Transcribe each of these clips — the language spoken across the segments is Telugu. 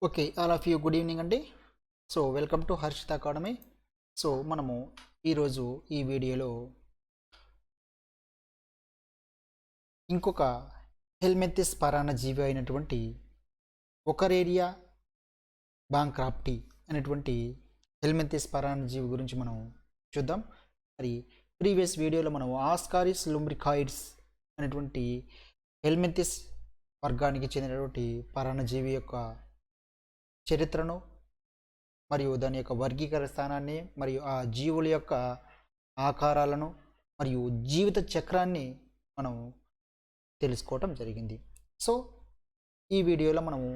Okay, all of you good evening అండి. So welcome to Harshita academy. So మనము ఈరోజు ఈ వీడియోలో ఇంకొక హెల్మెంతిస్ పరాన్నజీవి అయినటువంటి ఒకరేరియా బాంక్రాప్టీ అనేటువంటి హెల్మెంతిస్ పరాన్నజీవి గురించి మనం చూద్దాం. మరి ప్రీవియస్ వీడియోలో మనం ఆస్కారిస్ లుంబ్రికాయిడ్స్ అనేటువంటి హెల్మెంతిస్ వర్గానికి చెందినటువంటి పరాన్నజీవి యొక్క చరిత్రను మరియు దాని యొక్క వర్గీకరణ స్థానాన్ని మరియు ఆ జీవుల యొక్క ఆకారాలను మరియు జీవిత చక్రాన్ని మనం తెలుసుకోవటం జరిగింది. సో ఈ వీడియోలో మనము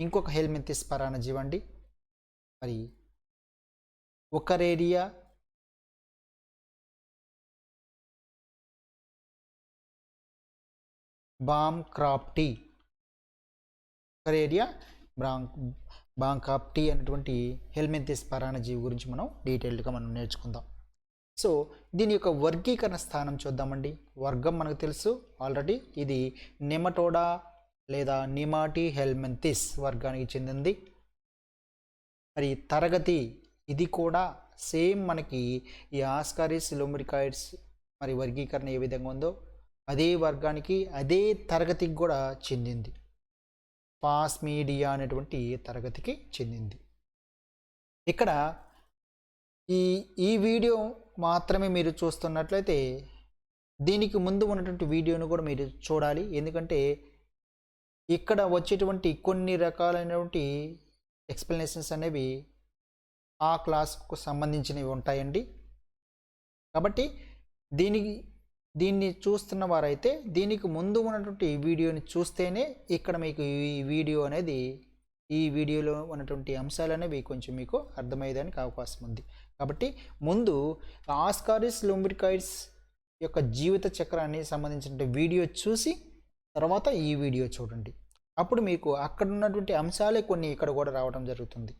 ఇంకొక హెల్మెంతిస్ పరాన్నజీవి అండి, మరి ఒకరేరియా బాంక్రాప్టీ ఒకరేరియా బాంక్రాప్టీ అనేటువంటి హెల్మెంతిస్ పరాన్నజీవి గురించి మనం డీటెయిల్డ్గా మనం నేర్చుకుందాం. సో దీని యొక్క వర్గీకరణ స్థానం చూద్దామండి. వర్గం మనకు తెలుసు ఆల్రెడీ, ఇది నెమటోడా లేదా నిమాటి హెల్మెంతిస్ వర్గానికి చెందింది. మరి తరగతి ఇది కూడా సేమ్ మనకి ఈ ఆస్కారిస్ లుంబ్రికాయిడ్స్ మరి వర్గీకరణ ఏ విధంగా ఉందో అదే వర్గానికి అదే తరగతికి కూడా చెందింది. పాస్మీడియా అనేటువంటి తరగతికి చెందింది. ఇక్కడ ఈ వీడియో మాత్రమే మీరు చూస్తున్నట్లయితే దీనికి ముందు ఉన్నటువంటి వీడియోను కూడా మీరు చూడాలి. ఎందుకంటే ఇక్కడ వచ్చేటువంటి కొన్ని రకాలైనటువంటి ఎక్స్ప్లెనేషన్స్ అనేవి ఆ క్లాస్కు సంబంధించినవి ఉంటాయండి. కాబట్టి దీన్ని చూస్తున్న వారైతే దీనికి ముందు ఉన్నటువంటి వీడియోని చూస్తేనే ఇక్కడ మీకు ఈ వీడియో అనేది ఈ వీడియోలో ఉన్నటువంటి అంశాలు అనేవి కొంచెం మీకు అర్థమయ్యేదానికి అవకాశం ఉంది. కాబట్టి ముందు ఆస్కారిస్ లుంబ్రికాయిడ్స్ యొక్క జీవిత చక్రాన్ని సంబంధించిన వీడియో చూసి తర్వాత ఈ వీడియో చూడండి. అప్పుడు మీకు అక్కడ ఉన్నటువంటి అంశాలే కొన్ని ఇక్కడ కూడా రావడం జరుగుతుంది.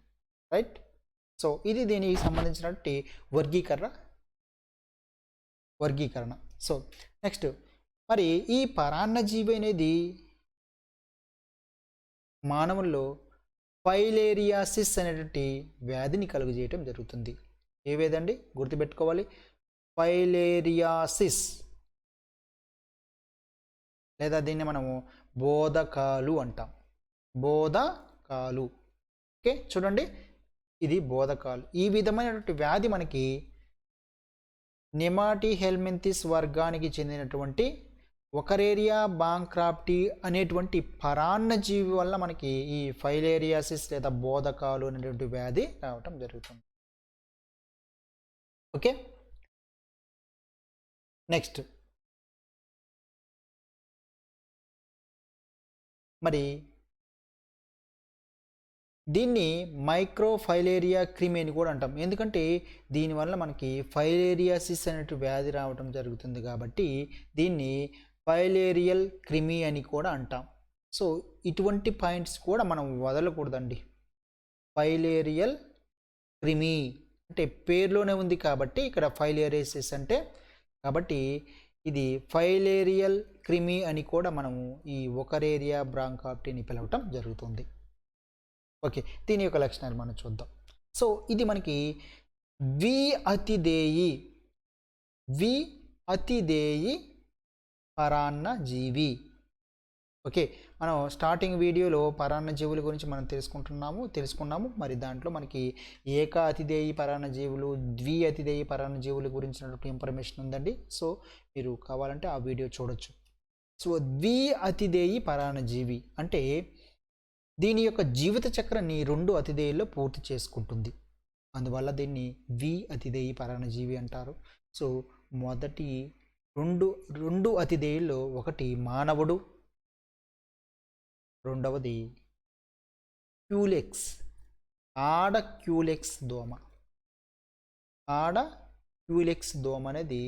రైట్. సో ఇది దీనికి సంబంధించినటువంటి వర్గీకరణ. సో నెక్స్ట్, మరి ఈ పరాన్నజీవి అనేది మానవుల్లో ఫైలేరియాసిస్ అనేటువంటి వ్యాధిని కలుగజేయటం జరుగుతుంది. ఏ వ్యాధి గుర్తుపెట్టుకోవాలి, ఫైలేరియాసిస్ లేదా దీన్ని మనము బోధకాలు అంటాం. బోధకాలు. ఓకే, చూడండి, ఇది బోధకాలు. ఈ విధమైనటువంటి వ్యాధి మనకి నిమాటి హెల్మెంతిస్ వర్గానికి చెందినటువంటి ఒకరేరియా బాంక్రాప్టీ అనేటువంటి పరాన్నజీవి వల్ల మనకి ఈ ఫైలేరియాసిస్ లేదా బోధకాలు అనేటువంటి వ్యాధి రావటం జరుగుతుంది. ఓకే, నెక్స్ట్, మరి దీన్ని మైక్రోఫైలేరియా క్రిమి అని కూడా అంటాం. ఎందుకంటే దీనివల్ల మనకి ఫైలేరియాసిస్ అనేటువంటి వ్యాధి రావడం జరుగుతుంది కాబట్టి దీన్ని ఫైలేరియల్ క్రిమి అని కూడా అంటాం. సో ఇటువంటి పాయింట్స్ కూడా మనం వదలకూడదండి. ఫైలేరియల్ క్రిమి అంటే పేరులోనే ఉంది కాబట్టి ఇక్కడ ఫైలేరియాసిస్ అంటే, కాబట్టి ఇది ఫైలేరియల్ క్రిమి అని కూడా మనము ఈ ఒకరేరియా బాంక్రాప్టీని పిలవటం జరుగుతుంది. ఓకే, దీని యొక్క లక్షణాలు మనం చూద్దాం. సో ఇది మనకి వి అతిదేయి పరాన్నజీవి. ఓకే, మనం స్టార్టింగ్ వీడియోలో పరాన్నజీవుల గురించి మనం తెలుసుకున్నాము. మరి దాంట్లో మనకి ఏక అతిదేయి పరాన్నజీవులు, ద్వి అతిదేయి పరాన్నజీవుల గురించినటువంటి ఇన్ఫర్మేషన్ ఉందండి. సో మీరు కావాలంటే ఆ వీడియో చూడొచ్చు. సో ద్వి అతిదేయి పరాన్నజీవి అంటే దీని యొక్క జీవిత చక్రాన్ని 2 అతిదేయుల్లో పూర్తి చేసుకుంటుంది. అందువల్ల దీన్ని వి అతిదేయి పరాన్నజీవి అంటారు. సో మొదటి రెండు అతిదేయుల్లో ఒకటి మానవుడు, రెండవది క్యూలెక్స్, ఆడ క్యూలెక్స్ దోమ అనేది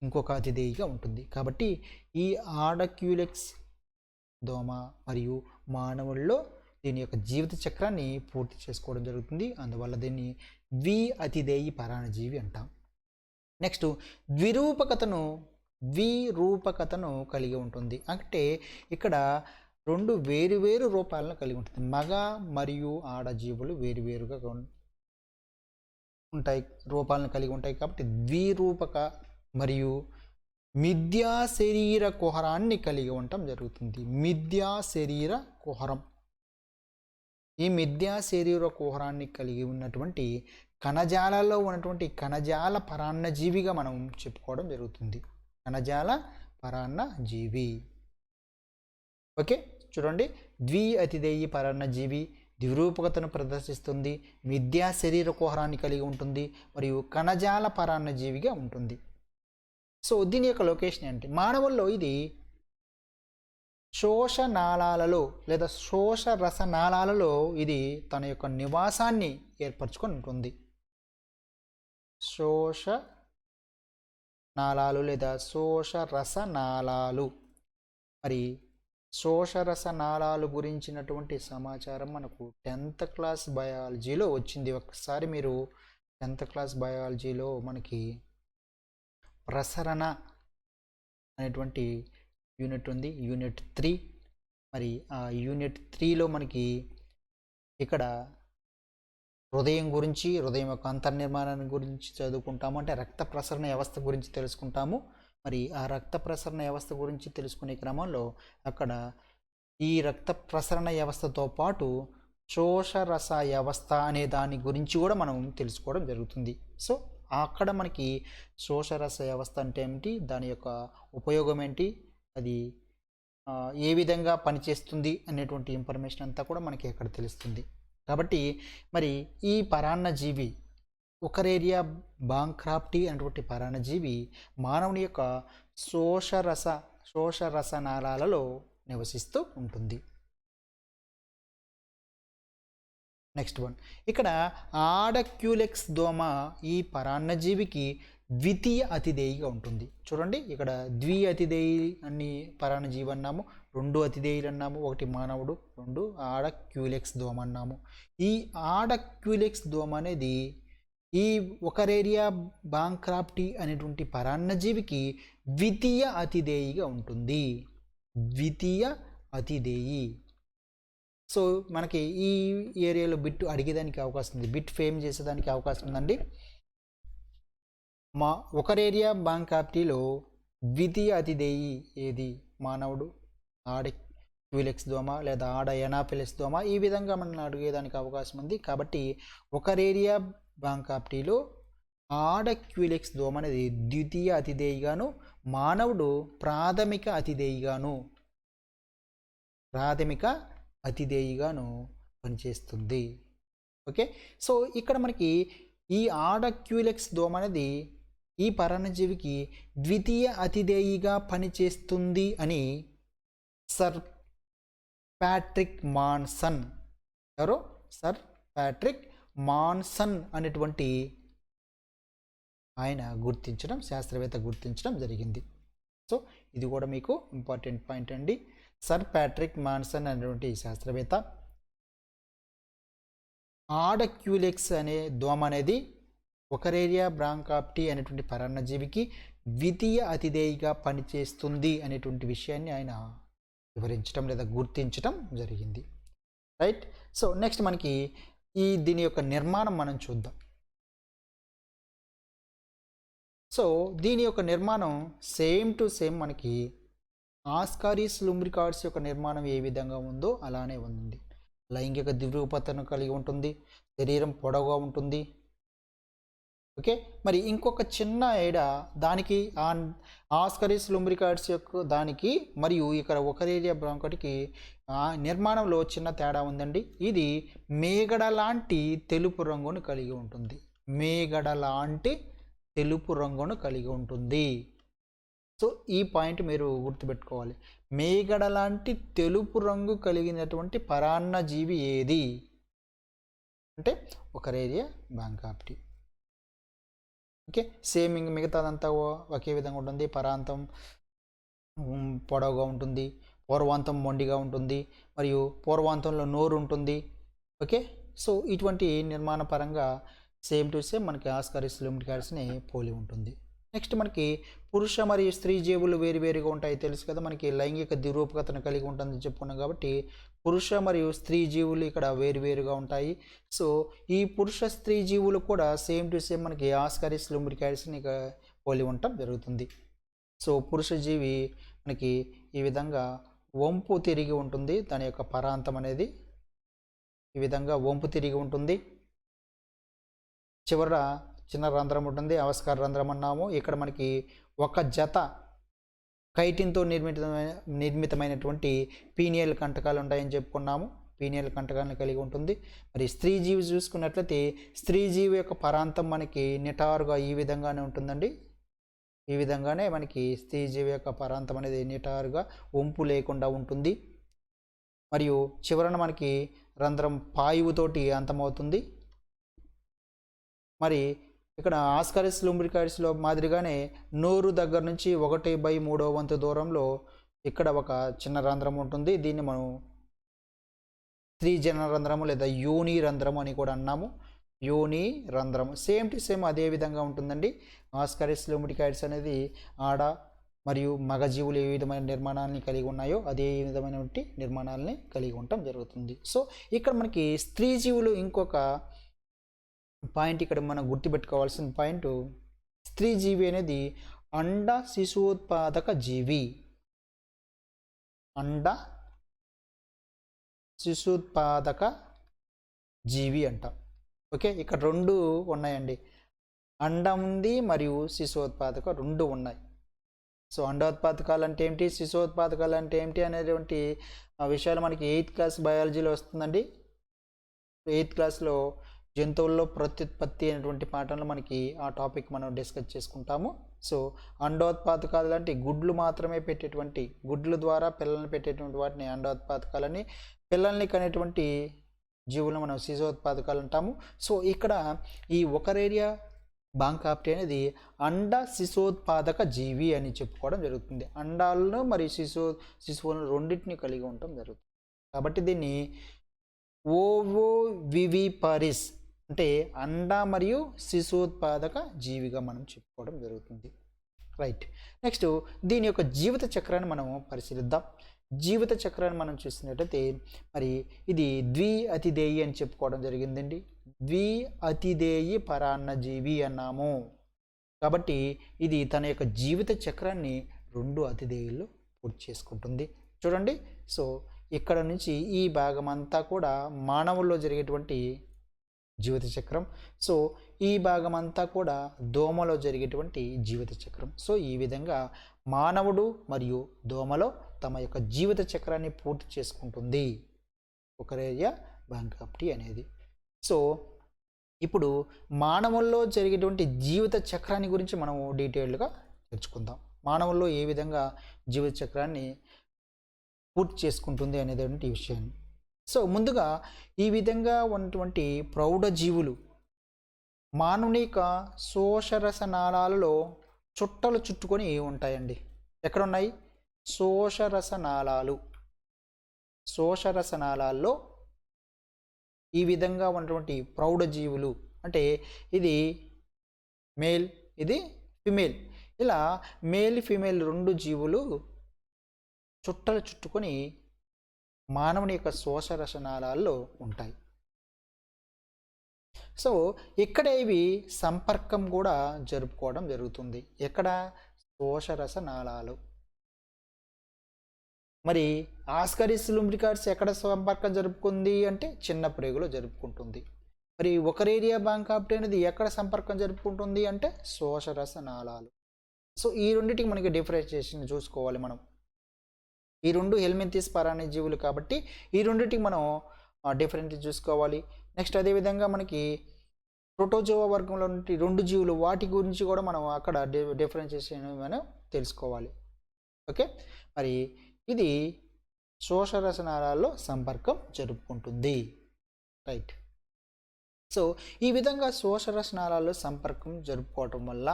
ఇంకొక అతిదేయిగా ఉంటుంది. కాబట్టి ఈ ఆడ క్యూలెక్స్ దోమ మరియు మానవుల్లో దీని యొక్క జీవిత చక్రాన్ని పూర్తి చేసుకోవడం జరుగుతుంది. అందువల్ల దీన్ని వి అతిదేయి పరాన్నజీవి అంటాం. నెక్స్ట్, విరూపకతను కలిగి ఉంటుంది. అంటే ఇక్కడ రెండు వేరు రూపాలను కలిగి ఉంటుంది. మగ మరియు ఆడ జీవులు వేరువేరుగా ఉంటాయి, రూపాలను కలిగి ఉంటాయి. కాబట్టి ద్విరూపక మరియు మిథ్యా శరీర కుహరాన్ని కలిగి ఉండటం జరుగుతుంది. మిథ్యా శరీర కుహరం. ఈ మిథ్యా శరీర కుహరాన్ని కలిగి ఉన్నటువంటి కణజాలలో ఉన్నటువంటి కణజాల పరాన్నజీవిగా మనం చెప్పుకోవడం జరుగుతుంది. కణజాల పరాన్నజీవి. ఓకే, చూడండి, ద్వి అతిదేయి పరాన్నజీవి ద్విరూపకతను ప్రదర్శిస్తుంది, మిథ్యా శరీర కుహరాన్ని కలిగి ఉంటుంది మరియు కణజాల పరాన్నజీవిగా ఉంటుంది. సో దీని యొక్క లొకేషన్ ఏంటి? మానవుల్లో ఇది శోషనాళాలలో లేదా శోష రసనాళాలలో ఇది తన యొక్క నివాసాన్ని ఏర్పరచుకొని ఉంటుంది. శోష నాళాలు లేదా శోష రసనాళాలు. మరి శోషరసనాళాలు గురించినటువంటి సమాచారం మనకు 10th క్లాస్ బయాలజీలో వచ్చింది. ఒకసారి మీరు 10th క్లాస్ బయాలజీలో మనకి ప్రసరణ అనేటువంటి యూనిట్ ఉంది, యూనిట్ 3. మరి ఆ యూనిట్ 3లో మనకి ఇక్కడ హృదయం గురించి, హృదయం యొక్క అంతర్నిర్మాణాన్ని గురించి చదువుకుంటాము. అంటే రక్త ప్రసరణ వ్యవస్థ గురించి తెలుసుకుంటాము. మరి ఆ రక్త ప్రసరణ వ్యవస్థ గురించి తెలుసుకునే క్రమంలో అక్కడ ఈ రక్త ప్రసరణ వ్యవస్థతో పాటు శోషరస వ్యవస్థ అనే దాని గురించి కూడా మనం తెలుసుకోవడం జరుగుతుంది. సో అక్కడ మనకి శోషరస వ్యవస్థ అంటే ఏమిటి, దాని యొక్క ఉపయోగం ఏంటి, అది ఏ విధంగా పనిచేస్తుంది అనేటువంటి ఇన్ఫర్మేషన్ అంతా కూడా మనకి అక్కడ తెలుస్తుంది. కాబట్టి మరి ఈ పరాన్నజీవి ఒకరేరియా బాంక్రాఫ్టీ అనేటువంటి పరాన్నజీవి మానవుని యొక్క శోషరసనాళాలలో నివసిస్తూ ఉంటుంది. నెక్స్ట్ వన్, ఇక్కడ ఆడక్యూలెక్స్ దోమ ఈ పరాన్నజీవికి ద్వితీయ అతిదేయిగా ఉంటుంది. చూడండి, ఇక్కడ ద్వి అతిదేయి అని పరాన్నజీవి అన్నాము, 2 అతిదేయులు అన్నాము, 1 మానవుడు, 2 ఆడక్యూలెక్స్ దోమ అన్నాము. ఈ ఆడక్యూలెక్స్ దోమ అనేది ఈ ఒకరేరియా బాంక్రాఫ్టీ అనేటువంటి పరాన్నజీవికి ద్వితీయ అతిదేయిగా ఉంటుంది. ద్వితీయ అతిదేయి. సో మనకి ఈ ఏరియాలో బిట్ అడిగేదానికి అవకాశం ఉంది, బిట్ ఫేమ్ చేసేదానికి అవకాశం ఉందండి. ఒకరేరియా బాంక్రాఫ్టీలో ద్వితీయ అతిదేయి ఏది? మానవుడు, ఆడ క్యూలెక్స్ దోమ లేదా ఆడ ఎనాఫిలిస్ దోమ. ఈ విధంగా మనం అడిగేదానికి అవకాశం ఉంది. కాబట్టి ఒకరేరియా బాంక్రాఫ్టీలో ఆడ క్యూలెక్స్ దోమ అనేది ద్వితీయ అతిదేయిగాను, మానవుడు ప్రాథమిక అతిదేయిగాను పనిచేస్తుంది. ఓకే, సో ఇక్కడ మనకి ఈ ఆడ క్యూలెక్స్ దోమ అనేది ఈ పరాన్నజీవికి ద్వితీయ అతిదేయిగా పనిచేస్తుంది అని సర్ ప్యాట్రిక్ మాన్సన్, ఎవరో సర్ ప్యాట్రిక్ మాన్సన్ అనేటువంటి ఆయన శాస్త్రవేత్త గుర్తించడం జరిగింది. సో ఇది కూడా మీకు ఇంపార్టెంట్ పాయింట్ అండి. సర్ ప్యాట్రిక్ మాన్సన్ అనేటువంటి శాస్త్రవేత్త ఆడక్యూలెక్స్ అనే దోమ అనేది ఒకరేరియా బాంక్రాఫ్టీ అనేటువంటి పరాన్నజీవికి ద్వితీయ అతిదేయిగా పనిచేస్తుంది అనేటువంటి విషయాన్ని ఆయన వివరించడం లేదా గుర్తించడం జరిగింది. రైట్. సో నెక్స్ట్ మనకి దీని యొక్క నిర్మాణం మనం చూద్దాం. సో దీని యొక్క నిర్మాణం సేమ్ టు సేమ్ మనకి ఆస్కారిస్ లుంబ్రికాట్స్ యొక్క నిర్మాణం ఏ విధంగా ఉందో అలానే ఉంది. లైంగిక ద్విరూపతను కలిగి ఉంటుంది, శరీరం పొడవుగా ఉంటుంది. ఓకే, మరి ఇంకొక చిన్న దానికి ఆస్కారిస్ లుంబ్రికాట్స్ యొక్క దానికి మరియు ఇక్కడ ఒకరేరియా బ్రాంకటికి నిర్మాణంలో చిన్న తేడా ఉందండి. ఇది మేగడ లాంటి తెలుపు రంగును కలిగి ఉంటుంది. మేగడ లాంటి తెలుపు రంగును కలిగి ఉంటుంది. సో ఈ పాయింట్ మీరు గుర్తుపెట్టుకోవాలి. మేగడ లాంటి తెలుపు రంగు కలిగినటువంటి పరాన్నజీవి ఏది అంటే ఒకరేరియా బాంక్రాఫ్టీ. ఓకే, సేమ్ మిగతాదంతా ఒకే విధంగా ఉంటుంది. పరాంతం పొడవుగా ఉంటుంది, పూర్వాంతం మొండిగా ఉంటుంది మరియు పూర్వాంతంలో నోరు ఉంటుంది. ఓకే, సో ఇటువంటి నిర్మాణ పరంగా సేమ్ టు సేమ్ మనకి ఆస్కారిస్ లుంబ్రికాట్స్ని పోలి ఉంటుంది. నెక్స్ట్ మనకి పురుష మరియు స్త్రీ జీవులు వేరువేరుగా ఉంటాయి తెలుసు కదా, మనకి లైంగిక ద్విరూపకతను కలిగి ఉంటుందని చెప్పుకున్నాం కాబట్టి పురుష మరియు స్త్రీ జీవులు ఇక్కడ వేరువేరుగా ఉంటాయి. సో ఈ పురుష స్త్రీ జీవులు కూడా సేమ్ టు సేమ్ మనకి ఆస్కారిస్ లుంబ్రికారిస్ని పోలి ఉండటం జరుగుతుంది. సో పురుష జీవి మనకి ఈ విధంగా వంపు తిరిగి ఉంటుంది, దాని యొక్క పరాంతం అనేది ఈ విధంగా వంపు తిరిగి ఉంటుంది. చివర చిన్న రంధ్రం ఉంటుంది, అవస్కార రంధ్రం అన్నాము. ఇక్కడ మనకి ఒక జత కైటిన్తో నిర్మితమైనటువంటి పీనియల్ కంటకాలు ఉంటాయని చెప్పుకున్నాము. పీనియల్ కంటకాలను కలిగి ఉంటుంది. మరి స్త్రీ జీవి చూసుకున్నట్లయితే స్త్రీ జీవి యొక్క పరాంతం మనకి నిటారుగా ఈ విధంగానే ఉంటుందండి. ఈ విధంగానే మనకి స్త్రీ జీవి యొక్క పరాంతం అనేది నిటారుగా వంపు లేకుండా ఉంటుంది. మరియు చివరన మనకి రంధ్రం పాయువుతోటి అంతమవుతుంది. మరి ఇక్కడ ఆస్కారిస్ లుంబ్రికారిస్లో మాదిరిగానే నోరు దగ్గర నుంచి 1/3 దూరంలో ఇక్కడ ఒక చిన్న రంధ్రం ఉంటుంది. దీన్ని మనం స్త్రీ జనన రంధ్రము లేదా యోని రంధ్రము అని కూడా అన్నాము. యోని రంధ్రం సేమ్ టు సేమ్ అదే విధంగా ఉంటుందండి. ఆస్కారిస్ లుంబ్రికారిస్ అనేది ఆడ మరియు మగజీవులు ఏ విధమైన నిర్మాణాలని కలిగి ఉన్నాయో అదే విధమైనటువంటి నిర్మాణాలని కలిగి ఉండటం జరుగుతుంది. సో ఇక్కడ మనకి స్త్రీ జీవులు ఇంకొక పాయింట్ ఇక్కడ మనం గుర్తుపెట్టుకోవాల్సిన పాయింట్, స్త్రీ జీవి అనేది అండ శిశుోత్పాదక జీవి. అండ శిశుోత్పాదక జీవి అంటాం. ఓకే, ఇక్కడ రెండు ఉన్నాయండి, అండం ఉంది మరియు శిశుోత్పాదక రెండు ఉన్నాయి. సో అండోత్పాదకాలు అంటే ఏమిటి, శిశుోత్పాదకాలు అంటే ఏమిటి అనేటువంటి విషయాలు మనకి 8th క్లాస్ బయాలజీలో వస్తుందండి. 8th క్లాస్లో జంతువుల్లో ప్రత్యుత్పత్తి అనేటువంటి పాఠంలో మనకి ఆ టాపిక్ మనం డిస్కస్ చేసుకుంటాము. సో అండోత్పాదకాలు అంటే గుడ్లు మాత్రమే పెట్టేటువంటి, గుడ్ల ద్వారా పిల్లల్ని పెట్టేటువంటి వాటిని అండోత్పాదకాలని, పిల్లల్ని కనేటువంటి జీవులను మనం శిశుోత్పాదకాలు అంటాము. సో ఇక్కడ ఈ ఒకరేరియా బాంకాప్టి అనేది అండ శిశుోత్పాదక జీవి అని చెప్పుకోవడం జరుగుతుంది. అండాలను మరియు శిశువులను రెండింటిని కలిగి ఉండటం జరుగుతుంది. కాబట్టి దీన్ని ఓవోవివిపారిస్ అంటే అండ మరియు శిశుోత్పాదక జీవిగా మనం చెప్పుకోవడం జరుగుతుంది. రైట్, నెక్స్ట్ దీని యొక్క జీవిత చక్రాన్ని మనం పరిశీలిద్దాం. జీవిత చక్రాన్ని మనం చూసినట్లయితే మరి ఇది ద్విఅతిదేయి అని చెప్పుకోవడం జరిగిందండి. ద్విఅతిదేయి పరాన్నజీవి అన్నాము. కాబట్టి ఇది తన యొక్క జీవిత చక్రాన్ని 2 అతిదేయుల్లో పూర్తి చేసుకుంటుంది. చూడండి, సో ఇక్కడ నుంచి ఈ భాగం అంతా కూడా మానవుల్లో జరిగేటువంటి జీవిత చక్రం. సో ఈ భాగం అంతా కూడా దోమలో జరిగేటువంటి జీవిత చక్రం. సో ఈ విధంగా మానవుడు మరియు దోమలో తమ యొక్క జీవిత చక్రాన్ని పూర్తి చేసుకుంటుంది ఒకరేరియా బాంకాప్టి అనేది. సో ఇప్పుడు మానవుల్లో జరిగేటువంటి జీవిత చక్రాన్ని గురించి మనం డీటెయిల్డ్గా తెచ్చుకుందాం. మానవుల్లో ఏ విధంగా జీవిత చక్రాన్ని పూర్తి చేసుకుంటుంది అనేటువంటి విషయాన్ని. సో ముందుగా ఈ విధంగా ఉన్నటువంటి ప్రౌఢజీవులు మానవుని యొక్క శోషరసనాళాలలో చుట్టలు చుట్టుకొని ఉంటాయండి. ఎక్కడున్నాయి? శోషరసనాళాలు. శోషరసనాళాల్లో ఈ విధంగా ఉన్నటువంటి ప్రౌఢజీవులు అంటే ఇది మేల్, ఇది ఫిమేల్, ఇలా మేల్ ఫిమేల్ 2 జీవులు చుట్టలు చుట్టుకొని మానవుని యొక్క శోషరసనాళాల్లో ఉంటాయి. సో ఇక్కడ ఇవి సంపర్కం కూడా జరుపుకోవడం జరుగుతుంది. ఎక్కడ? శోషరసనాళాలు. మరి ఆస్కారిస్ లుంబ్రికారిస్ ఎక్కడ సంపర్కం జరుపుకుంది అంటే చిన్న ప్రేగులో జరుపుకుంటుంది. మరి ఒకరేరియా బాంకాప్టి అనేది ఎక్కడ సంపర్కం జరుపుకుంటుంది అంటే శోషరసనాళాలు. సో ఈ రెండింటికి మనకి డిఫరెన్షియేషన్ చూసుకోవాలి మనం. ఈ 2 హెల్మింథిస్ పరాన్న జీవులు కాబట్టి ఈ రెండింటికి మనం డిఫరెంట్ చూసుకోవాలి. నెక్స్ట్ అదేవిధంగా మనకి ప్రోటోజోవా వర్గంలో నుండి 2 జీవులు, వాటి గురించి కూడా మనం అక్కడ డిఫరెన్షియేషన్ మనం తెలుసుకోవాలి. ఓకే, మరి ఇది శోషరసనాళాల్లో సంపర్కం జరుపుకుంటుంది. రైట్, సో ఈ విధంగా శోషరసనాళాల్లో సంపర్కం జరుపుకోవటం వల్ల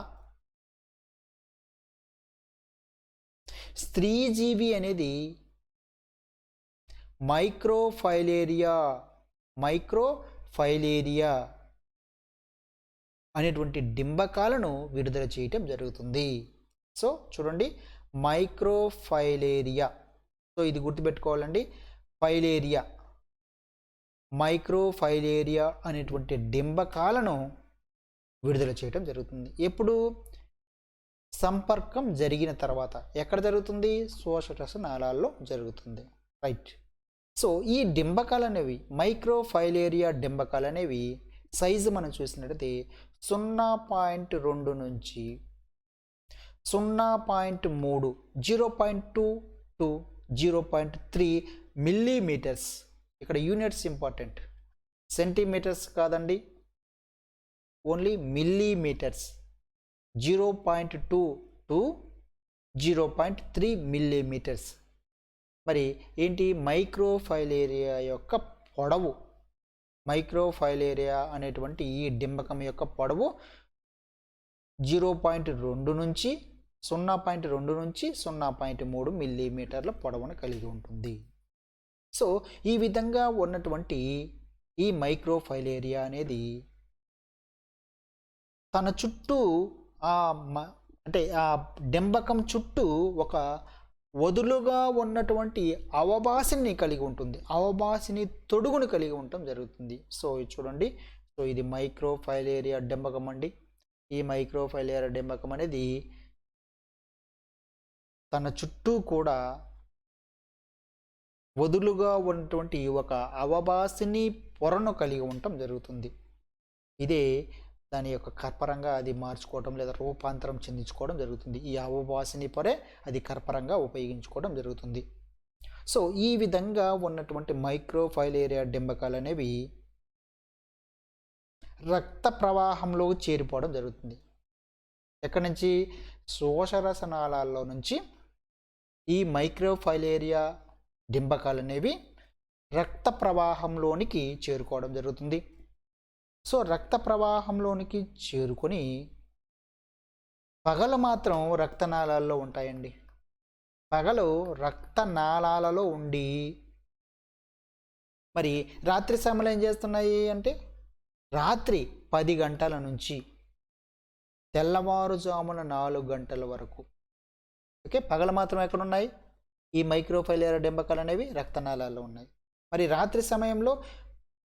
స్త్రీజీవి అనేది మైక్రోఫైలేరియా అనేటువంటి డింబకాలను విడుదల చేయటం జరుగుతుంది. సో చూడండి, మైక్రోఫైలేరియా. సో ఇది గుర్తుపెట్టుకోవాలండి, ఫైలేరియా, మైక్రోఫైలేరియా అనేటువంటి డింబకాలను విడుదల చేయటం జరుగుతుంది. ఎప్పుడు? సంపర్కం జరిగిన తర్వాత. ఎక్కడ జరుగుతుంది? శ్వాసరస నాళాల్లో జరుగుతుంది. రైట్. సో ఈ డింబకాలు అనేవి, మైక్రోఫైలేరియా డింబకాలు అనేవి సైజు మనం చూసినట్టయితే 0.2 నుంచి 0.3, 0.2 టు 0.3 మిల్లీమీటర్స్. ఇక్కడ యూనిట్స్ ఇంపార్టెంట్, సెంటీమీటర్స్ కాదండి, ఓన్లీ మిల్లీమీటర్స్. 0.2 to 0.3 millimetres. మరి ఏంటి? మైక్రోఫైలేరియా యొక్క పొడవు, మైక్రోఫైలేరియా అనేటువంటి ఈ డింబకం యొక్క పొడవు 0.2 నుంచి 0.3 మిల్లీమీటర్ల పొడవును కలిగి ఉంటుంది. సో ఈ విధంగా ఉన్నటువంటి ఈ మైక్రోఫైలేరియా అనేది తన చుట్టూ అంటే ఆ డింబకం చుట్టూ ఒక వదులుగా ఉన్నటువంటి అవబాసిని కలిగి ఉంటుంది, అవబాసిని తొడుగును కలిగి ఉండటం జరుగుతుంది. సో చూడండి, సో ఇది మైక్రోఫైలేరియా డింబకం అండి. ఈ మైక్రోఫైలేరియా డింబకం అనేది తన చుట్టూ కూడా వదులుగా ఉన్నటువంటి ఒక అవబాసిని పొరను కలిగి ఉండటం జరుగుతుంది. ఇదే దాని యొక్క కర్పరంగా అది మార్చుకోవడం లేదా రూపాంతరం చెందించుకోవడం జరుగుతుంది. ఈ అవబాసిని పొరే అది కర్పరంగా ఉపయోగించుకోవడం జరుగుతుంది. సో ఈ విధంగా ఉన్నటువంటి మైక్రోఫైలేరియా డింబకాలు అనేవి రక్త ప్రవాహంలో చేరిపోవడం జరుగుతుంది. ఎక్కడి నుంచి? శోషరస నాళాల్లో నుంచి ఈ మైక్రోఫైలేరియా డింబకాలు అనేవి రక్త ప్రవాహంలోనికి చేరుకోవడం జరుగుతుంది. సో రక్త ప్రవాహంలోనికి చేరుకొని పగలు మాత్రం రక్తనాళాల్లో ఉంటాయండి. పగలు రక్తనాళాలలో ఉండి మరి రాత్రి సమయంలో ఏం చేస్తున్నాయి అంటే రాత్రి 10 గంటల నుంచి తెల్లవారుజామున 4 గంటల వరకు. ఓకే, పగలు మాత్రం ఎక్కడున్నాయి? ఈ మైక్రోఫైలేరియా డింబకాలు అనేవి రక్తనాళాల్లో ఉన్నాయి. మరి రాత్రి సమయంలో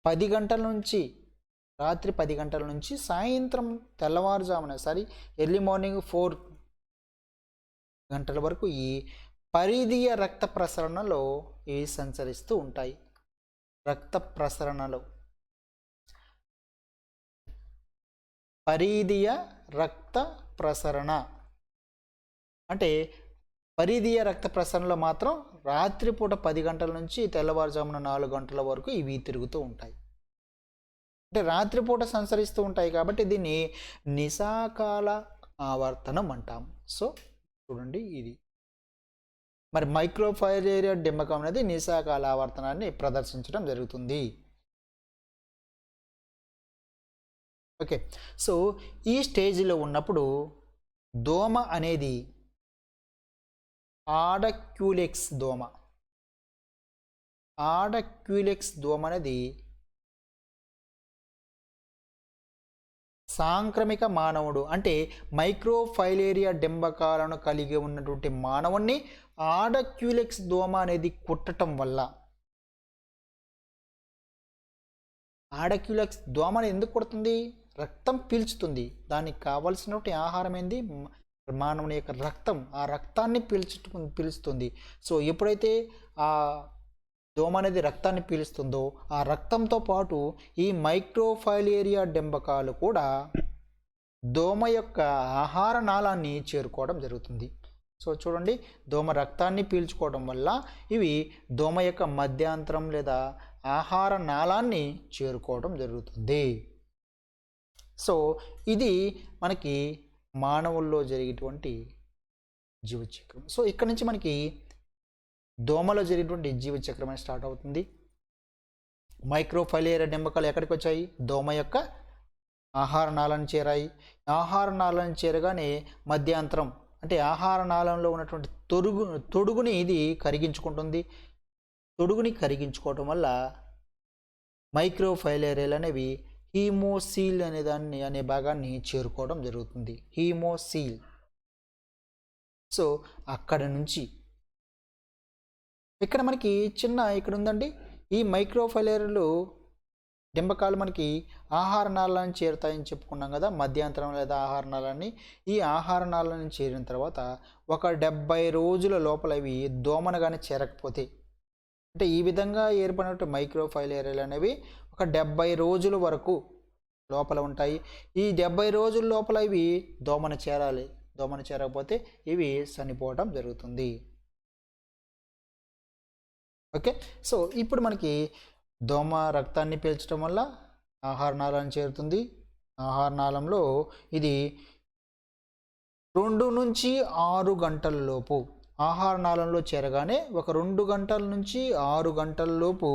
10 గంటల నుంచి, రాత్రి 10 గంటల నుంచి సాయంత్రం తెల్లవారుజామున ఎర్లీ మార్నింగ్ 4 గంటల వరకు ఈ పరిధీయ రక్త ప్రసరణలో ఇవి సంచరిస్తూ ఉంటాయి. రక్త ప్రసరణలో పరిధీయ రక్త ప్రసరణ అంటే పరిధీయ రక్త ప్రసరణలో మాత్రం రాత్రిపూట 10 గంటల నుంచి తెల్లవారుజామున 4 గంటల వరకు ఇవి తిరుగుతూ ఉంటాయి. అంటే రాత్రిపూట సంచరిస్తూ ఉంటాయి కాబట్టి దీన్ని నిశాకాల ఆవర్తనం అంటాం. సో చూడండి, ఇది మరి మైక్రోఫైలేరియా డింబకం అనేది నిశాకాల ఆవర్తనాన్ని ప్రదర్శించడం జరుగుతుంది. ఓకే, సో ఈ స్టేజ్లో ఉన్నప్పుడు దోమ అనేది ఆడక్యులెక్స్ దోమ, ఆడక్యులెక్స్ దోమ అనేది సాంక్రమిక మానవుడు అంటే మైక్రోఫైలేరియా డింబకాలను కలిగి ఉన్నటువంటి మానవుణ్ణి ఆడక్యులెక్స్ దోమ అనేది కుట్టడం వల్ల, ఆడక్యులెక్స్ దోమను ఎందుకు కుడుతుంది? రక్తం పీల్చుతుంది. దానికి కావలసినటువంటి ఆహారం ఏంది? మానవుని యొక్క రక్తం. ఆ రక్తాన్ని పీల్చుతుంది. సో ఎప్పుడైతే ఆ దోమ అనేది రక్తాన్ని పీలుస్తుందో ఆ రక్తంతో పాటు ఈ మైక్రోఫైలేరియా డింబకాలు కూడా దోమ యొక్క ఆహార నాళాన్ని చేరుకోవడం జరుగుతుంది. సో చూడండి, దోమ రక్తాన్ని పీల్చుకోవడం వల్ల ఇవి దోమ యొక్క మధ్యాంతరం లేదా ఆహార నాళాన్ని చేరుకోవడం జరుగుతుంది. సో ఇది మనకి మానవుల్లో జరిగేటువంటి జీవచక్రం. సో ఇక్కడ నుంచి మనకి దోమలో జరిగేటువంటి జీవచక్రం అని స్టార్ట్ అవుతుంది. మైక్రోఫైలేరియా డింబకాలు ఎక్కడికి వచ్చాయి? దోమ యొక్క ఆహార నాళాన్ని చేరాయి. ఆహార నాళాన్ని చేరగానే మధ్యాంతరం అంటే ఆహార నాళంలో ఉన్నటువంటి తొడుగుని ఇది కరిగించుకుంటుంది. తొడుగుని కరిగించుకోవటం వల్ల మైక్రోఫైలేరియాలు అనేవి హీమోసీల్ అనే భాగాన్ని చేరుకోవడం జరుగుతుంది. హీమోసీల్. సో అక్కడ నుంచి ఇక్కడ మనకి ఇక్కడ ఉందండి, ఈ మైక్రోఫైలేరియలు డింబకాలు మనకి ఆహార నాళాలను చేరుతాయని చెప్పుకున్నాం కదా, మధ్యాంతరం లేదా ఆహార నాళాన్ని. ఈ ఆహార నాళాలను చేరిన తర్వాత ఒక 70 రోజుల లోపల ఇవి దోమను కానీ చేరకపోతే, అంటే ఈ విధంగా ఏర్పడినట్టు మైక్రోఫైలేరియలు అనేవి ఒక 70 రోజుల వరకు లోపల ఉంటాయి. ఈ 70 రోజుల లోపల ఇవి దోమను చేరాలి. దోమను చేరకపోతే ఇవి చనిపోవడం జరుగుతుంది. ఓకే. సో ఇప్పుడు మనకి దోమ రక్తాన్ని పీల్చడం వల్ల ఆహార నాళాన్ని చేరుతుంది. ఆహార నాళంలో ఇది 2 నుంచి 6 గంటల లోపు, ఆహార నాళంలో చేరగానే ఒక 2 గంటల నుంచి 6 గంటల లోపు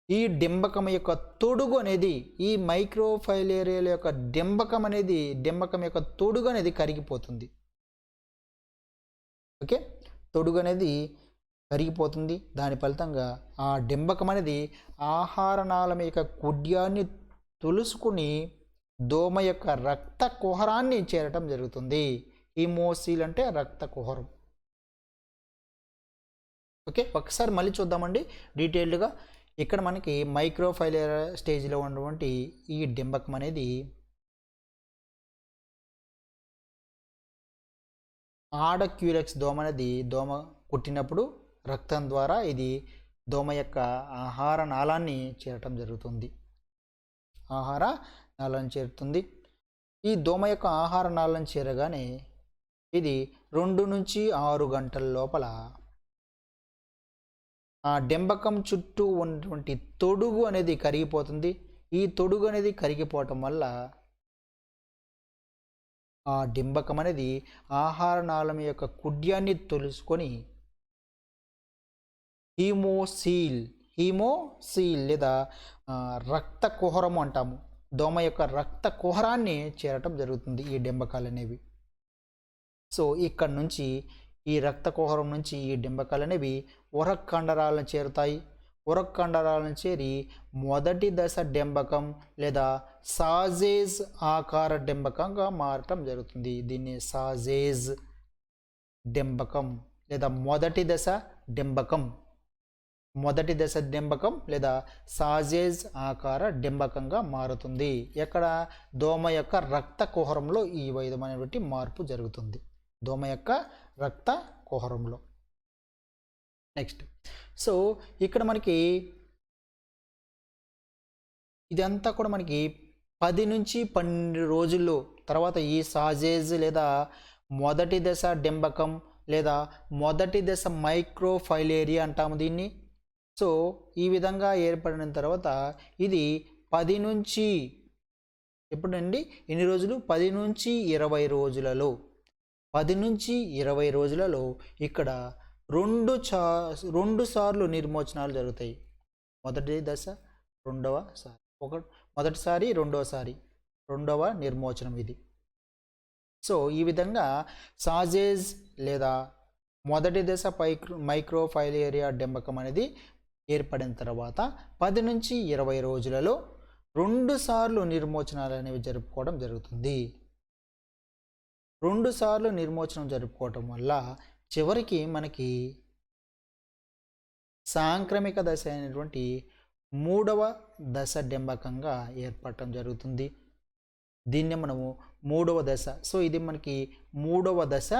ఈ డింబకం యొక్క తొడుగు అనేది, ఈ మైక్రోఫైలేరియల యొక్క డింబకం యొక్క తొడుగు అనేది కరిగిపోతుంది. ఓకే. తొడుగు అనేది కరిగిపోతుంది. దాని ఫలితంగా ఆ డింబకం అనేది ఆహార నాళం యొక్క కుడ్యాన్ని తొలుసుకుని దోమ యొక్క రక్త కుహరాన్ని చేరటం జరుగుతుంది. హీమోసీల్ అంటే రక్త కుహరం. ఓకే. ఒకసారి మళ్ళీ చూద్దామండి డీటెయిల్డ్గా. ఇక్కడ మనకి మైక్రోఫైలేరియా స్టేజ్లో ఉన్నటువంటి ఈ డింబకం అనేది ఆడ క్యూరెక్స్ దోమ అనేది దోమ కుట్టినప్పుడు రక్తం ద్వారా ఇది దోమ యొక్క ఆహార నాళాన్ని చేరటం జరుగుతుంది. ఆహార నాళాన్ని చేరుతుంది. ఈ దోమ యొక్క ఆహార నాళాన్ని చేరగానే ఇది 2 నుంచి 6 గంటల లోపల ఆ డింబకం చుట్టూ ఉన్నటువంటి తొడుగు అనేది కరిగిపోతుంది. ఈ తొడుగు అనేది కరిగిపోవటం వల్ల ఆ డింబకం అనేది ఆహార నాళం యొక్క కుడ్యాన్ని తొలుసుకొని హీమోసీల్ లేదా రక్త కుహరము అంటాము. దోమ యొక్క రక్త కుహరాన్ని చేరటం జరుగుతుంది ఈ డింబకాలు అనేవి. సో ఇక్కడ నుంచి ఈ రక్త కుహరం నుంచి ఈ డింబకాలు అనేవి ఉరక్ కండరాలను చేరుతాయి. ఉరక్ కండరాలను చేరి మొదటి దశ డింబకం లేదా సాజేజ్ ఆకార డింబకంగా మారటం జరుగుతుంది. దీన్ని సాజేజ్ డింబకం లేదా మొదటి దశ డింబకం లేదా సాజేజ్ ఆకార డింబకంగా మారుతుంది. ఎక్కడ? దోమ యొక్క రక్త కుహరంలో ఈ విధమైనటువంటి మార్పు జరుగుతుంది. దోమ యొక్క రక్త కుహరంలో. నెక్స్ట్, సో ఇక్కడ మనకి ఇదంతా కూడా మనకి 10 నుంచి 12 రోజుల్లో తర్వాత ఈ సాజేజ్ లేదా మొదటి దశ డింబకం లేదా మొదటి దశ మైక్రోఫైలేరియా అంటాము దీన్ని. సో ఈ విధంగా ఏర్పడిన తర్వాత ఇది 10 నుంచి ఎప్పుడండి ఎన్ని రోజులు? 10 నుంచి 20 రోజులలో 10 నుంచి 20 రోజులలో ఇక్కడ 2 సార్లు నిర్మోచనాలు జరుగుతాయి. మొదటి దశ, మొదటిసారి, రెండవ నిర్మోచనం ఇది. సో ఈ విధంగా సాజేజ్ లేదా మొదటి దశ మైక్రోఫైలేరియా డింబకం అనేది ఏర్పడిన తర్వాత 10 నుంచి 20 రోజులలో 2 సార్లు నిర్మోచనాలు అనేవి జరుపుకోవడం జరుగుతుంది. 2 సార్లు నిర్మోచనం జరుపుకోవటం వల్ల చివరికి మనకి సాంక్రమిక దశ అయినటువంటి 3వ దశ డింబకంగా ఏర్పడటం జరుగుతుంది. దీన్ని మనము 3వ దశ. సో ఇది మనకి 3వ దశ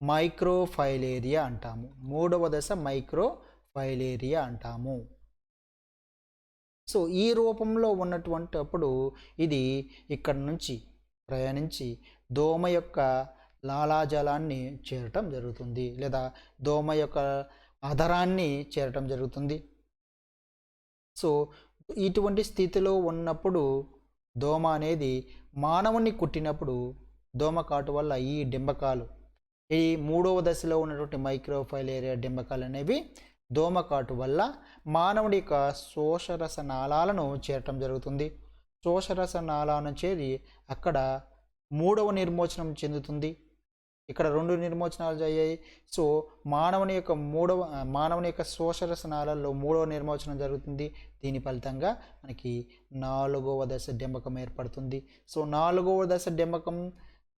మైక్రోఫైలేరియా అంటాము. 3వ దశ మైక్రోఫైలేరియా అంటాము. సో ఈ రూపంలో ఉన్నటువంటిప్పుడు ఇది ఇక్కడ నుంచి ప్రయాణించి దోమ యొక్క లాలాజలాన్ని చేరటం జరుగుతుంది లేదా దోమ యొక్క అధరాన్ని చేరటం జరుగుతుంది. సో ఇటువంటి స్థితిలో ఉన్నప్పుడు దోమ అనేది మానవుని కుట్టినప్పుడు దోమ కాటు వల్ల ఈ డింబకాలు, ఈ 3వ దశలో ఉన్నటువంటి మైక్రోఫైలేరియా డింబకాలు అనేవి దోమ కాటు వల్ల మానవుడి యొక్క శోషరస నాళాలను చేరటం జరుగుతుంది. శోషరస నాళాలను చేరి అక్కడ 3వ నిర్మోచనం చెందుతుంది. ఇక్కడ 2 నిర్మోచనాలు అయ్యాయి. సో మానవుని యొక్క శోషరస నాళాల్లో 3వ నిర్మోచనం జరుగుతుంది. దీని ఫలితంగా మనకి 4వ దశ డింబకం ఏర్పడుతుంది. సో 4వ దశ డింబకం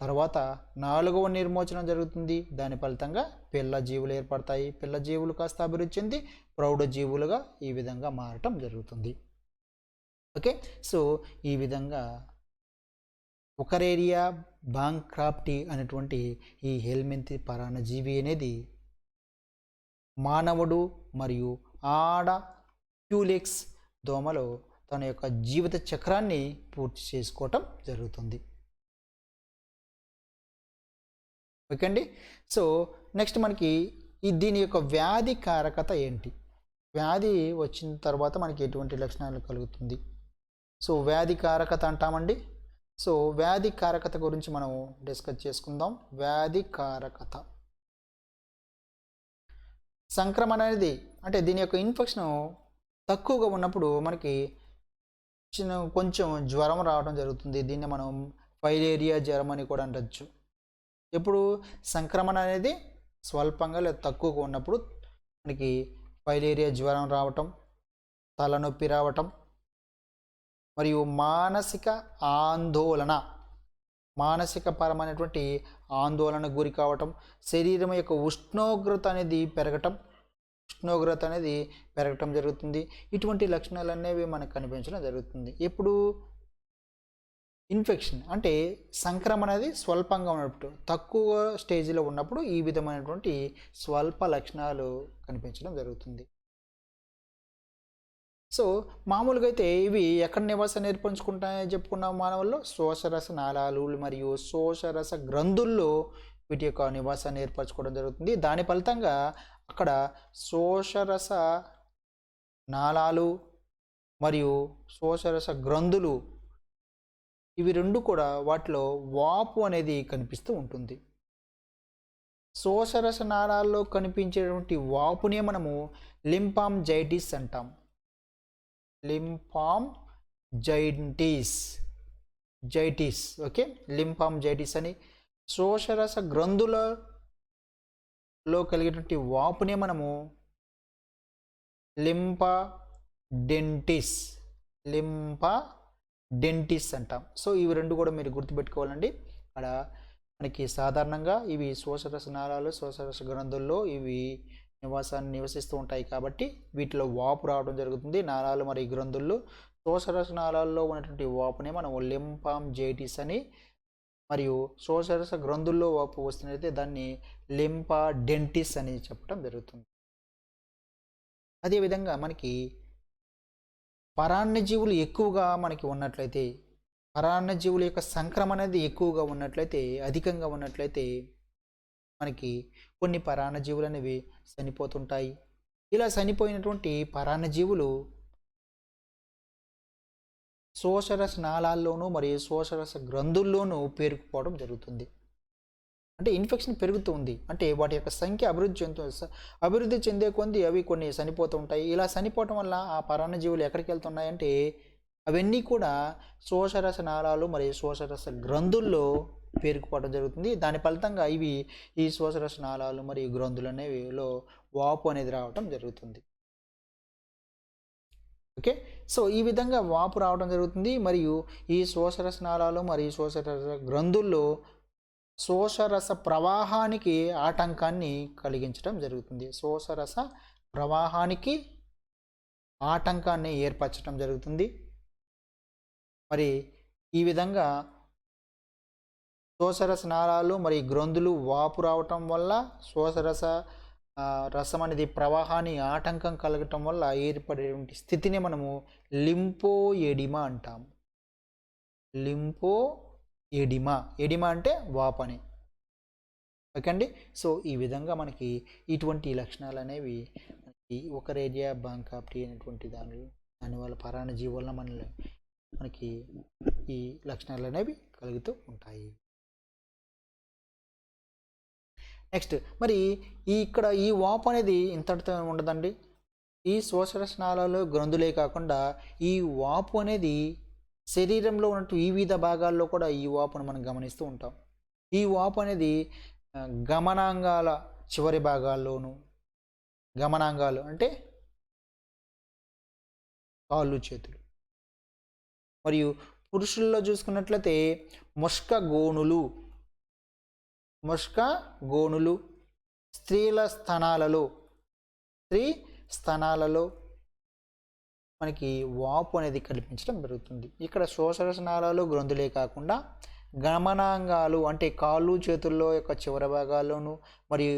తర్వాత 4వ నిర్మోచనం జరుగుతుంది. దాని ఫలితంగా పిల్ల జీవులు ఏర్పడతాయి. పిల్ల జీవులు కాస్త అభివృద్ధి చెంది ప్రౌఢ జీవులుగా ఈ విధంగా మారటం జరుగుతుంది. ఓకే, సో ఈ విధంగా ఉకరేరియా బాంక్రాప్టి అనేటువంటి ఈ హెల్మింత్ పరాన్నజీవి అనేది మానవుడు మరియు ఆడ క్యూలెక్స్ దోమలో తన యొక్క జీవిత చక్రాన్ని పూర్తి చేసుకోవటం జరుగుతుంది. ఓకే అండి. సో నెక్స్ట్ మనకి దీని యొక్క వ్యాధి కారకత ఏంటి, వ్యాధి వచ్చిన తర్వాత మనకి ఎటువంటి లక్షణాలు కలుగుతుంది. సో వ్యాధి కారకత అంటామండి. సో వ్యాధి కారకత గురించి మనం డిస్కస్ చేసుకుందాం. వ్యాధి కారకత సంక్రమణ అనేది అంటే దీని యొక్క ఇన్ఫెక్షన్ తక్కువగా ఉన్నప్పుడు మనకి కొంచెం జ్వరం రావడం జరుగుతుంది. దీన్ని మనం ఫైలేరియా జ్వరం అని కూడా అనవచ్చు. ఎప్పుడు సంక్రమణ అనేది స్వల్పంగా లేదా తక్కువగా ఉన్నప్పుడు మనకి ఫైలేరియా జ్వరం రావటం, తలనొప్పి రావటం మరియు మానసికపరమైనటువంటి ఆందోళనకు గురి కావటం, శరీరం యొక్క ఉష్ణోగ్రత అనేది పెరగటం జరుగుతుంది. ఇటువంటి లక్షణాలు అనేవి మనకు కనిపించడం జరుగుతుంది. ఎప్పుడు ఇన్ఫెక్షన్ అంటే సంక్రమణ అనేది స్వల్పంగా ఉన్నప్పుడు, తక్కువ స్టేజ్లో ఉన్నప్పుడు ఈ విధమైనటువంటి స్వల్ప లక్షణాలు కనిపించడం జరుగుతుంది. సో మామూలుగా అయితే ఇవి ఎక్కడ నివాసం ఏర్పరచుకుంటాయని చెప్పుకున్నాం మానవుల్లో, శోషరస నాళాలు మరియు శోషరస గ్రంథుల్లో వీటి యొక్క నివాసాన్ని ఏర్పరచుకోవడం జరుగుతుంది. దాని ఫలితంగా అక్కడ శోషరస నాళాలు మరియు శోషరస గ్రంథులు ఇవి రెండు కూడా వాటిలో వాపు అనేది కనిపిస్తూ ఉంటుంది. శోషరస నాళాల్లో కనిపించేటువంటి వాపునే మనము లింఫాంజైటిస్ అంటాం. లింఫాంజైటిస్ ఓకే, లింఫాంజైటిస్ అని. శోషరస గ్రంథులలో కలిగేటువంటి వాపునే మనము లింఫాడెంటిస్ అంటాం. సో ఇవి రెండు కూడా మీరు గుర్తుపెట్టుకోవాలండి. అక్కడ మనకి సాధారణంగా ఇవి శోషరస నాళాలు, శోషరస గ్రంథుల్లో ఇవి నివసిస్తూ ఉంటాయి కాబట్టి వీటిలో వాపు రావడం జరుగుతుంది. నాళాలు మరియు గ్రంథుల్లో శోషరస నాళాల్లో ఉన్నటువంటి వాపునే మనం లింఫాంజైటిస్ అని, మరియు శోషరస గ్రంథుల్లో వాపు వస్తున్నట్లయితే దాన్ని లింఫాడెంటిస్ అని చెప్పడం జరుగుతుంది. అదేవిధంగా మనకి పరాన్నజీవులు ఎక్కువగా మనకి ఉన్నట్లయితే, పరాన్నజీవుల యొక్క సంక్రమణ అనేది ఎక్కువగా ఉన్నట్లయితే, అధికంగా ఉన్నట్లయితే మనకి కొన్ని పరాన్నజీవులు అనేవి చనిపోతుంటాయి. ఇలా చనిపోయినటువంటి పరాన్నజీవులు శోషరస నాళాల్లోనూ మరియు శోషరస గ్రంథుల్లోనూ పేరుకుపోవడం జరుగుతుంది. అంటే ఇన్ఫెక్షన్ పెరుగుతూ ఉంది అంటే వాటి యొక్క సంఖ్య అభివృద్ధి చెందే కొద్ది అవి కొన్ని చనిపోతూ ఉంటాయి. ఇలా చనిపోవటం వల్ల ఆ పరాన్నజీవులు ఎక్కడికి వెళ్తున్నాయంటే అవన్నీ కూడా శోషరస నాళాలు మరియు శోషరస గ్రంథుల్లో పేరుకుపోవడం జరుగుతుంది. దాని ఫలితంగా ఈ శోషరస నాళాలు మరియు గ్రంథులు అనేవిలో వాపు అనేది రావటం జరుగుతుంది. ఓకే, సో ఈ విధంగా వాపు రావడం జరుగుతుంది. మరియు ఈ శోషరస నాళాలు మరియు శోషరస గ్రంథుల్లో శోషరస ప్రవాహానికి ఆటంకాన్ని కలిగించడం జరుగుతుంది. శోషరస ప్రవాహానికి ఆటంకాన్ని ఏర్పరచడం జరుగుతుంది. మరి ఈ విధంగా శోషరస నాళాలు మరియు గ్రంథులు వాపు రావటం వల్ల శోషరస రసం అనేది ప్రవాహాన్ని ఆటంకం కలగటం వల్ల ఏర్పడేటువంటి స్థితిని మనము లింఫోఎడిమా అంటాము. ఎడిమా అంటే వాపు అని. ఓకే అండి. సో ఈ విధంగా మనకి ఇటువంటి లక్షణాలు అనేవి మనకి ఉకరేరియా బాంక్రాప్టి అనేటువంటి దానివల్ల పరాన్నజీవి వల్ల మనకి ఈ లక్షణాలు అనేవి కలుగుతూ ఉంటాయి. నెక్స్ట్ మరి ఇక్కడ ఈ వాపు అనేది ఇంతటితో ఉండదండి. ఈ శోషరస నాళాలు గ్రంథులే కాకుండా ఈ వాపు అనేది శరీరంలో ఉన్నట్టు వివిధ భాగాల్లో కూడా ఈ వాపును మనం గమనిస్తూ ఉంటాం. ఈ వాపు అనేది గమనాంగాల చివరి భాగాల్లోనూ, గమనాంగాలు అంటే కాళ్ళు చేతులు, మరియు పురుషుల్లో చూసుకున్నట్లయితే మొష్క గోణులు, మొష్క గోణులు, స్త్రీ స్తనాలలో మనకి వాపు అనేది కల్పించడం జరుగుతుంది. ఇక్కడ శ్వాసరసనాళాలు గ్రంథులే కాకుండా గమనాంగాలు అంటే కాళ్ళు చేతుల్లో యొక్క చివరి భాగాల్లోనూ, మరియు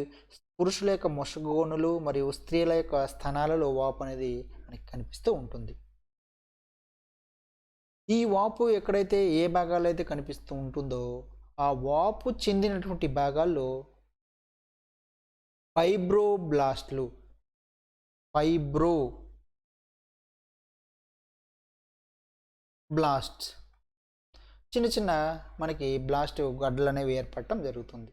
పురుషుల యొక్క మొషగోణులు మరియు స్త్రీల యొక్క స్థనాలలో వాపు అనేది మనకి కనిపిస్తూ ఉంటుంది. ఈ వాపు ఎక్కడైతే ఏ భాగాల్లో అయితే కనిపిస్తూ ఉంటుందో ఆ వాపు చెందినటువంటి భాగాల్లో ఫైబ్రోబ్లాస్ట్లు, బ్లాస్ట్ చిన్న చిన్న మనకి బ్లాస్ట్ గడ్డలు అనేవి ఏర్పడటం జరుగుతుంది.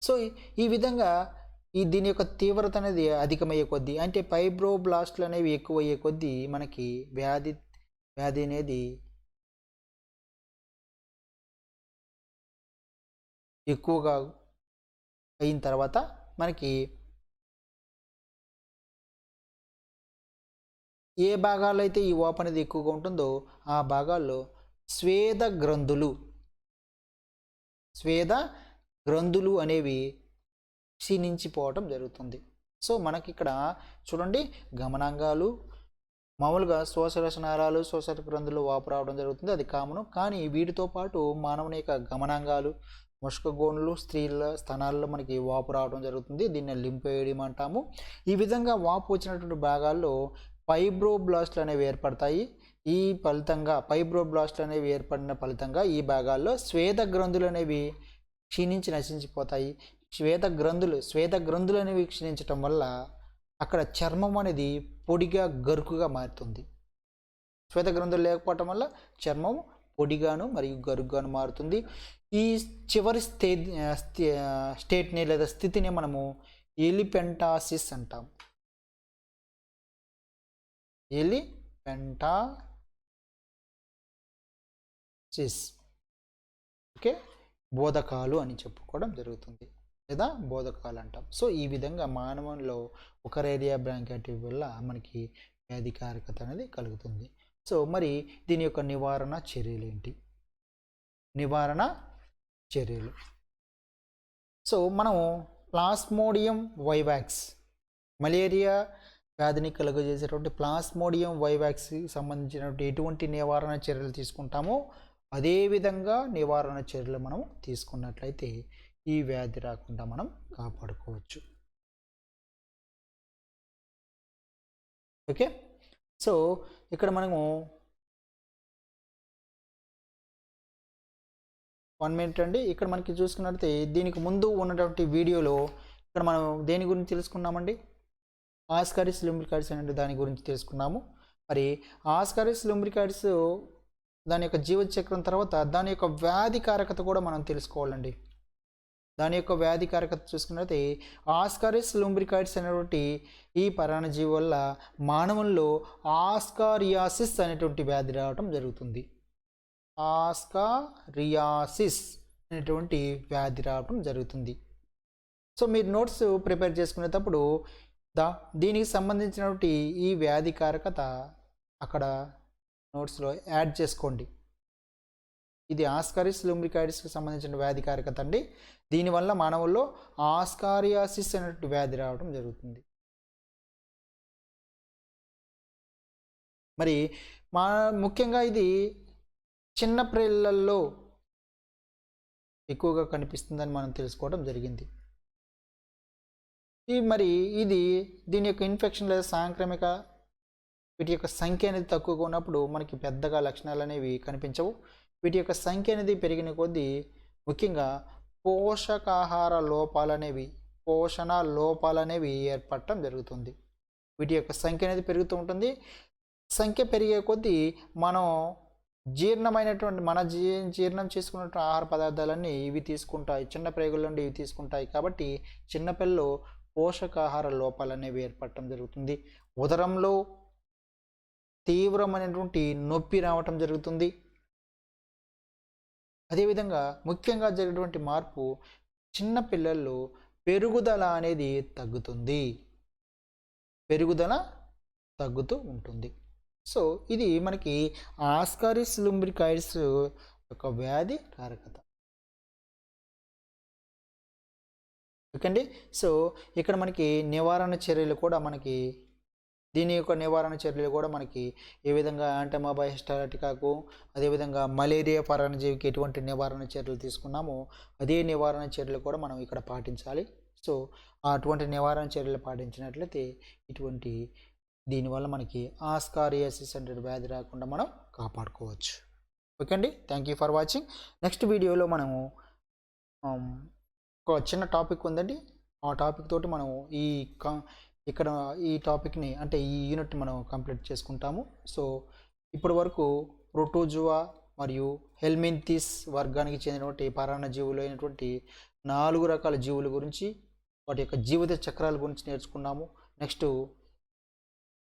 సో ఈ విధంగా దీని యొక్క తీవ్రత అనేది అధికమయ్యే కొద్దీ, అంటే ఫైబ్రోబ్లాస్ట్లు అనేవి ఎక్కువయ్యే కొద్దీ మనకి వ్యాధి అనేది ఎక్కువగా అయిన తర్వాత మనకి ఏ భాగాల్లో అయితే ఈ వాపు అనేది ఎక్కువగా ఉంటుందో ఆ భాగాల్లో స్వేద గ్రంథులు అనేవి క్షీణించిపోవటం జరుగుతుంది. సో మనకి ఇక్కడ చూడండి, గమనాంగాలు మామూలుగా శ్వాసరసనాళాలు, శ్వాస గ్రంథులు వాపు రావడం జరుగుతుంది, అది కామను. కానీ వీటితో పాటు మానవుని యొక్క గమనాంగాలు, ముష్కగోణులు, స్త్రీల స్థనాల్లో మనకి వాపు రావడం జరుగుతుంది. దీన్ని లింఫోయిడియం అంటాము. ఈ విధంగా వాపు వచ్చినటువంటి భాగాల్లో ఫైబ్రోబ్లాస్ట్లు అనేవి ఏర్పడతాయి. ఈ ఫలితంగా ఫైబ్రోబ్లాస్ట్లు అనేవి ఏర్పడిన ఫలితంగా ఈ భాగాల్లో స్వేద గ్రంథులు అనేవి క్షీణించి నశించిపోతాయి. స్వేద గ్రంథులు అనేవి క్షీణించటం వల్ల అక్కడ చర్మం అనేది పొడిగా గరుకుగా మారుతుంది. శ్వేత గ్రంథులు లేకపోవటం వల్ల చర్మం పొడిగాను మరియు గరుగ్గాను మారుతుంది. ఈ చివరి స్టేట్ని లేదా స్థితిని మనము ఎలిపెంటాసిస్ అంటాం. ఓకే, బోధకాలు అని చెప్పుకోవడం జరుగుతుంది, లేదా బోధకాలు అంటాం. సో ఈ విధంగా మానవుల్లో ఒకరేరియా బ్రాంకైటిస్ వల్ల మనకి వ్యాధికారకత అనేది కలుగుతుంది. సో మరి దీని యొక్క నివారణ చర్యలు ఏంటి? సో మనం ప్లాస్మోడియం వైవాక్స్, మలేరియా వ్యాధిని కలుగజేసేటువంటి ప్లాస్మోడియం వైవాక్స్కి సంబంధించినటువంటి ఎటువంటి నివారణ చర్యలు తీసుకుంటామో అదేవిధంగా నివారణ చర్యలు మనం తీసుకున్నట్లయితే ఈ వ్యాధి రాకుండా మనం కాపాడుకోవచ్చు. ఓకే, సో ఇక్కడ మనము 1 మినిట్ అండి. ఇక్కడ మనకి చూసుకున్నట్లయితే దీనికి ముందు ఉన్నటువంటి వీడియోలో ఇక్కడ మనం దేని గురించి తెలుసుకున్నామండి? ఆస్కారిస్ లుంబ్రికాయిడ్స్ అనే దాని గురించి తెలుసుకున్నాము. మరి ఆస్కారిస్ లుంబ్రికాయిడ్స్ దాని యొక్క జీవచక్రం తర్వాత దాని యొక్క వ్యాధికారకత కూడా మనం తెలుసుకోవాలండి. దాని యొక్క వ్యాధికారకత చూసుకున్నట్లయితే ఆస్కారిస్ లుంబ్రికాయిడ్స్ అనేటువంటి ఈ పరాన్నజీవి వల్ల మానవుల్లో ఆస్కారియాసిస్ అనేటువంటి వ్యాధి రావడం జరుగుతుంది. ఆస్కారియాసిస్ అనేటువంటి వ్యాధి రావడం జరుగుతుంది. సో మీరు నోట్స్ ప్రిపేర్ చేసుకునేటప్పుడు దీనికి సంబంధించినటువంటి ఈ వ్యాధికారకత అక్కడ నోట్స్లో యాడ్ చేసుకోండి. ఇది ఆస్కారిస్ లుంబ్రికాయిడ్స్కి సంబంధించిన వ్యాధికారకత అండి. దీనివల్ల మానవుల్లో ఆస్కారియాసిస్ అనేటువంటి వ్యాధి రావడం జరుగుతుంది. మరి ముఖ్యంగా ఇది చిన్న పిల్లల్లో ఎక్కువగా కనిపిస్తుందని మనం తెలుసుకోవడం జరిగింది. మరి దీని యొక్క ఇన్ఫెక్షన్ లేదా సాంక్రమిక వీటి యొక్క సంఖ్య అనేది తక్కువగా ఉన్నప్పుడు మనకి పెద్దగా లక్షణాలు అనేవి కనిపించవు. వీటి యొక్క సంఖ్య అనేది పెరిగిన కొద్దీ ముఖ్యంగా పోషణ లోపాలనేవి ఏర్పడటం జరుగుతుంది. వీటి యొక్క సంఖ్య అనేది పెరుగుతూ ఉంటుంది. సంఖ్య పెరిగే కొద్దీ మనం జీర్ణం చేసుకున్నటువంటి ఆహార పదార్థాలన్నీ ఇవి తీసుకుంటాయి, చిన్న ప్రేగుల నుండి ఇవి తీసుకుంటాయి. కాబట్టి చిన్నపిల్లలు పోషకాహార లోపాలు అనేవి ఏర్పడటం జరుగుతుంది. ఉదరంలో తీవ్రమైనటువంటి నొప్పి రావటం జరుగుతుంది. అదేవిధంగా ముఖ్యంగా జరిగేటువంటి మార్పు చిన్న పిల్లల్లో పెరుగుదల అనేది తగ్గుతుంది, పెరుగుదల తగ్గుతూ ఉంటుంది. సో ఇది మనకి ఆస్కారిస్ లుంబ్రికాయిడ్స్ యొక్క వ్యాధి కారకత. ఓకే అండి. సో ఇక్కడ మనకి నివారణ చర్యలు కూడా మనకి దీని యొక్క నివారణ చర్యలు కూడా మనకి ఏ విధంగా యాంటమాబా హిస్టాలటికాకు అదేవిధంగా మలేరియా పరాన్నజీవికి ఎటువంటి నివారణ చర్యలు తీసుకున్నామో అదే నివారణ చర్యలు కూడా మనం ఇక్కడ పాటించాలి. సో అటువంటి నివారణ చర్యలు పాటించినట్లయితే ఇటువంటి దీనివల్ల మనకి ఆస్కారియాసిస్ అనే వ్యాధి రాకుండా మనం కాపాడుకోవచ్చు. ఓకే అండి. Thank you for watching. Next వీడియోలో మనము ఒక చిన్న టాపిక్ ఉందండి. ఆ టాపిక్ తోటి మనం ఇక్కడ ఈ టాపిక్ని అంటే ఈ యూనిట్ని మనం కంప్లీట్ చేసుకుంటాము. సో ఇప్పటి వరకు ప్రోటోజువా మరియు హెల్మింథిస్ వర్గానికి చెందినటువంటి పరాన్నజీవులు అయినటువంటి 4 రకాల జీవుల గురించి వాటి యొక్క జీవిత చక్రాల గురించి నేర్చుకున్నాము. నెక్స్ట్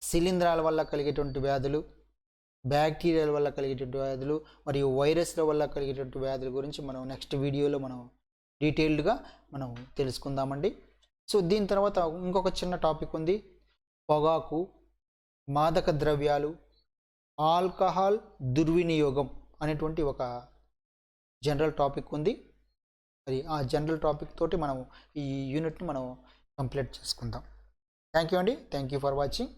శిలీంధ్రాల వల్ల కలిగేటువంటి వ్యాధులు, బ్యాక్టీరియాల వల్ల కలిగేటువంటి వ్యాధులు మరియు వైరస్ల వల్ల కలిగేటువంటి వ్యాధుల గురించి మనం నెక్స్ట్ వీడియోలో మనం డీటెయిల్డ్గా మనం తెలుసుకుందామండి. సో దీని తర్వాత ఇంకొక చిన్న టాపిక్ ఉంది. పొగాకు, మాదక ద్రవ్యాలు, ఆల్కహాల్ దుర్వినియోగం అనేటువంటి ఒక జనరల్ టాపిక్ ఉంది. మరి ఆ జనరల్ టాపిక్ తోటి మనం ఈ యూనిట్ని మనం కంప్లీట్ చేసుకుందాం. థ్యాంక్ యూ అండి. Thank you for watching.